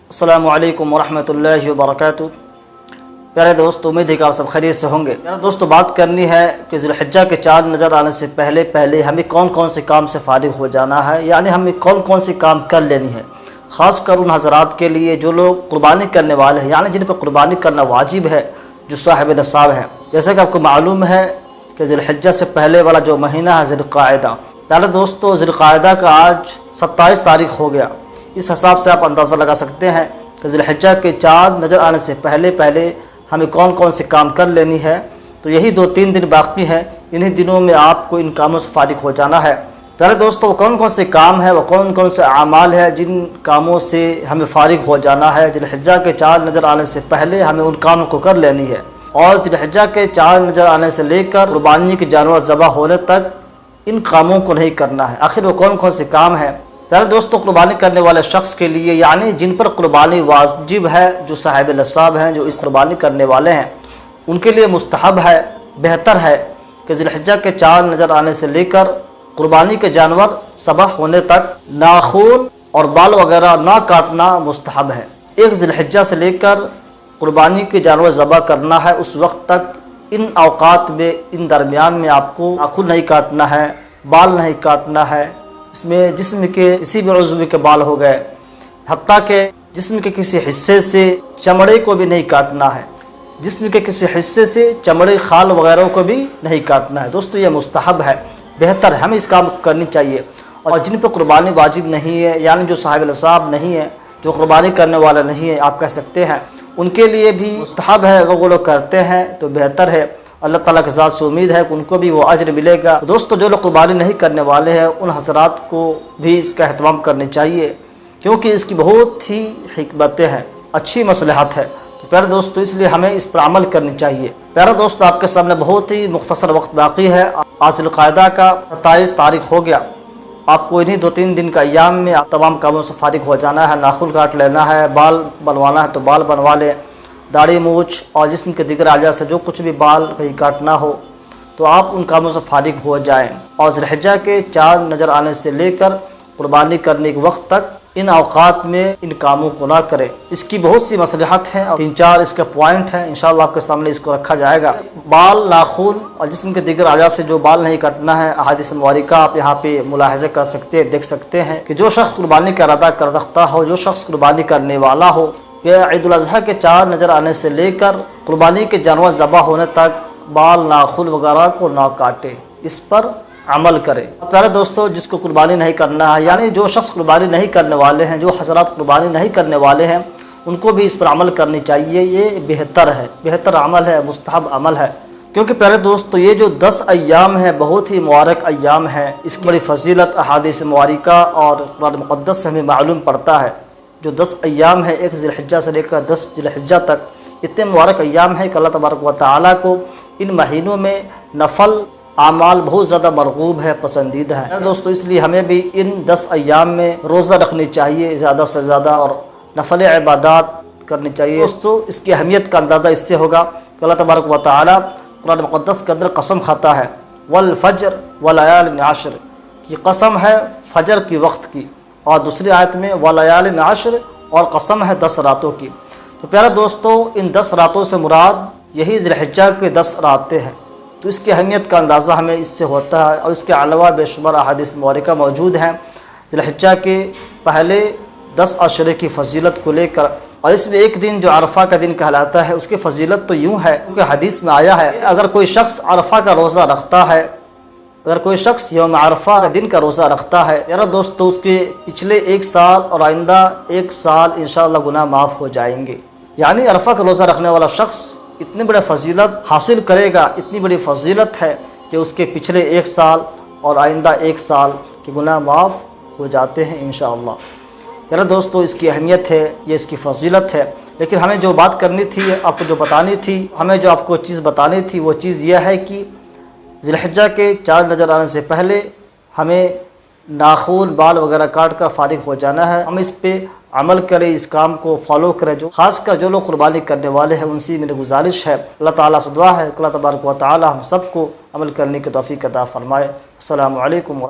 السلام علیکم ورحمۃ اللہ وبرکاتہ۔ پیارے دوست، امید ہے کہ آپ سب خیریت سے ہوں گے۔ میرا دوستو، بات کرنی ہے کہ ذی الحجہ کے چاند نظر آنے سے پہلے ہمیں کون کون سے کام سے فارغ ہو جانا ہے، یعنی ہمیں کون کون سے کام کر لینی ہے، خاص کر ان حضرات کے لیے جو لوگ قربانی کرنے والے ہیں، یعنی جن پر قربانی کرنا واجب ہے، جو صاحب نصاب ہیں۔ جیسا کہ آپ کو معلوم ہے کہ ذی الحجہ سے پہلے والا جو مہینہ ہے ذی القعدہ، پیارے دوستو، ذی القعدہ کا آج 27 تاریخ ہو گیا۔ اس حساب سے آپ اندازہ لگا سکتے ہیں کہ ذی الحجہ کے چاند نظر آنے سے پہلے ہمیں کون کون سے کام کر لینی ہے۔ تو یہی 2-3 دن باقی ہیں، انہی دنوں میں آپ کو ان کاموں سے فارغ ہو جانا ہے۔ پیارے دوستو، وہ کون کون سے کام ہیں، وہ کون کون سے اعمال ہیں جن کاموں سے ہمیں فارغ ہو جانا ہے، ذی الحجہ کے چاند نظر آنے سے پہلے ہمیں ان کاموں کو کر لینی ہے۔ اور ذی الحجہ کے چاند نظر آنے سے لے کر قربانی کے جانور ذبح ہونے تک ان کاموں کو نہیں کرنا ہے۔ آخر وہ کون کون سے کام ہیں؟ پیارے دوستو، قربانی کرنے والے شخص کے لیے، یعنی جن پر قربانی واجب ہے، جو صاحب نصاب ہیں، جو اس قربانی کرنے والے ہیں، ان کے لیے مستحب ہے، بہتر ہے کہ ذی الحجہ کے چاند نظر آنے سے لے کر قربانی کے جانور ذبح ہونے تک ناخن اور بال وغیرہ نہ کاٹنا مستحب ہے۔ ایک ذی الحجہ سے لے کر قربانی کے جانور ذبح کرنا ہے، اس وقت تک ان اوقات میں، ان درمیان میں آپ کو ناخن نہیں کاٹنا ہے، بال نہیں کاٹنا ہے۔ اس میں جسم کے کسی بھی عضو کے بال ہو گئے، حتیٰ کہ جسم کے کسی حصے سے چمڑے کو بھی نہیں کاٹنا ہے، جسم کے کسی حصے سے چمڑے، خال وغیرہ کو بھی نہیں کاٹنا ہے۔ دوستو، یہ مستحب ہے، بہتر ہے، ہمیں اس کام کو کرنی چاہیے۔ اور جن پہ قربانی واجب نہیں ہے، یعنی جو صاحب نصاب نہیں ہے، جو قربانی کرنے والا نہیں ہے، آپ کہہ سکتے ہیں، ان کے لیے بھی مستحب ہے۔ اگر وہ لوگ کرتے ہیں تو بہتر ہے، اللہ تعالیٰ کی ذات سے امید ہے کہ ان کو بھی وہ اجر ملے گا۔ دوستو، جو لوگ قربانی نہیں کرنے والے ہیں، ان حضرات کو بھی اس کا اہتمام کرنا چاہیے، کیونکہ اس کی بہت ہی حکمتیں ہیں، اچھی مصلحت ہے۔ تو پیارے دوستو، اس لیے ہمیں اس پر عمل کرنی چاہیے۔ پیارے دوستو، آپ کے سامنے بہت ہی مختصر وقت باقی ہے۔ آج ذی القعدہ کا 27 تاریخ ہو گیا۔ آپ کو انہی 2-3 دن کا ایام میں تمام کاموں سے فارغ ہو جانا ہے۔ ناخن کاٹ لینا ہے، بال بنوانا ہے تو بال بنوا لیں، داڑھی مونچھ اور جسم کے دیگر اعضاء سے جو کچھ بھی بال کہیں کاٹنا ہو تو آپ ان کاموں سے فارغ ہو جائیں۔ اور ذی الحجہ کے چاند نظر آنے سے لے کر قربانی کرنے کے وقت تک ان اوقات میں ان کاموں کو نہ کریں۔ اس کی بہت سی مصلحت ہیں اور 3-4 اس کے پوائنٹ ہیں، انشاءاللہ آپ کے سامنے اس کو رکھا جائے گا۔ بال، ناخن اور جسم کے دیگر اعضاء سے جو بال نہیں کاٹنا ہے، احادیث مبارکہ آپ یہاں پہ ملاحظہ کر سکتے ہیں، دیکھ سکتے ہیں کہ جو شخص قربانی کا ارادہ کر رکھتا ہو، جو شخص قربانی کرنے والا ہو، کہ عید الاضحیٰ کے چاند نظر آنے سے لے کر قربانی کے جانور ذبح ہونے تک بال، ناخن وغیرہ کو نہ کاٹے، اس پر عمل کرے۔ پیارے دوستو، جس کو قربانی نہیں کرنا ہے، یعنی جو شخص قربانی نہیں کرنے والے ہیں، جو حضرات قربانی نہیں کرنے والے ہیں، ان کو بھی اس پر عمل کرنی چاہیے۔ یہ بہتر ہے، بہتر عمل ہے، مستحب عمل ہے، کیونکہ پیارے دوستو، یہ جو 10 ایام ہیں بہت ہی مبارک ایام ہیں۔ اس کی بڑی فضیلت احادیث مبارکہ اور قرآن مقدس سے ہمیں معلوم پڑتا ہے۔ جو 10 ایام ہے، 1 ذی الحجہ سے لے کر 10 ذی الحجہ تک، اتنے مبارک ایام ہیں کہ اللہ تبارک و تعالیٰ کو ان مہینوں میں نفل اعمال بہت زیادہ مرغوب ہے، پسندیدہ ہے۔ دوستو، اس لیے ہمیں بھی ان 10 ایام میں روزہ رکھنی چاہیے، زیادہ سے زیادہ، اور نفل عبادات کرنی چاہیے۔ دوستو، اس کی اہمیت کا اندازہ اس سے ہوگا کہ اللہ تبارک و تعالیٰ قرآن مقدس کے اندر قسم کھاتا ہے، والفجر ولیال عشر، کی قسم ہے فجر کی وقت کی، اور دوسری آیت میں ولیال عشر، اور قسم ہے 10 راتوں کی۔ تو پیارے دوستو، ان 10 راتوں سے مراد یہی ذی الحجہ کے 10 راتیں ہیں۔ تو اس کی اہمیت کا اندازہ ہمیں اس سے ہوتا ہے، اور اس کے علاوہ بے شمار احادیث مبارکہ موجود ہیں ذی الحجہ کے پہلے 10 عشرے کی فضیلت کو لے کر۔ اور اس میں ایک دن جو عرفہ کا دن کہلاتا ہے، اس کی فضیلت تو یوں ہے، کیونکہ حدیث میں آیا ہے، اگر کوئی شخص عرفہ کا روزہ رکھتا ہے، اگر کوئی شخص یوم عرفہ کا دن کا روزہ رکھتا ہے، میرا دوست، تو اس کے پچھلے 1 سال اور آئندہ 1 سال انشاءاللہ گناہ معاف ہو جائیں گے۔ یعنی عرفہ کا روزہ رکھنے والا شخص اتنی بڑی فضیلت حاصل کرے گا، اتنی بڑی فضیلت ہے کہ اس کے پچھلے 1 سال اور آئندہ 1 سال کے گناہ معاف ہو جاتے ہیں انشاءاللہ۔ میرا دوستو، اس کی اہمیت ہے، یہ اس کی فضیلت ہے۔ لیکن ہمیں جو بات کرنی تھی، آپ کو جو بتانی تھی، ہمیں جو آپ کو چیز بتانی تھی، وہ چیز یہ ہے کہ ذی الحجہ کے چاند نظر آنے سے پہلے ہمیں ناخن، بال وغیرہ کاٹ کر فارغ ہو جانا ہے۔ ہم اس پہ عمل کریں، اس کام کو فالو کریں، جو خاص کر جو لوگ قربانی کرنے والے ہیں ان سے میری گزارش ہے۔ اللہ تعالیٰ سے دعا ہے کہ اللہ تبارک و تعالیٰ ہم سب کو عمل کرنے کی توفیق عطا فرمائے۔ السلام علیکم۔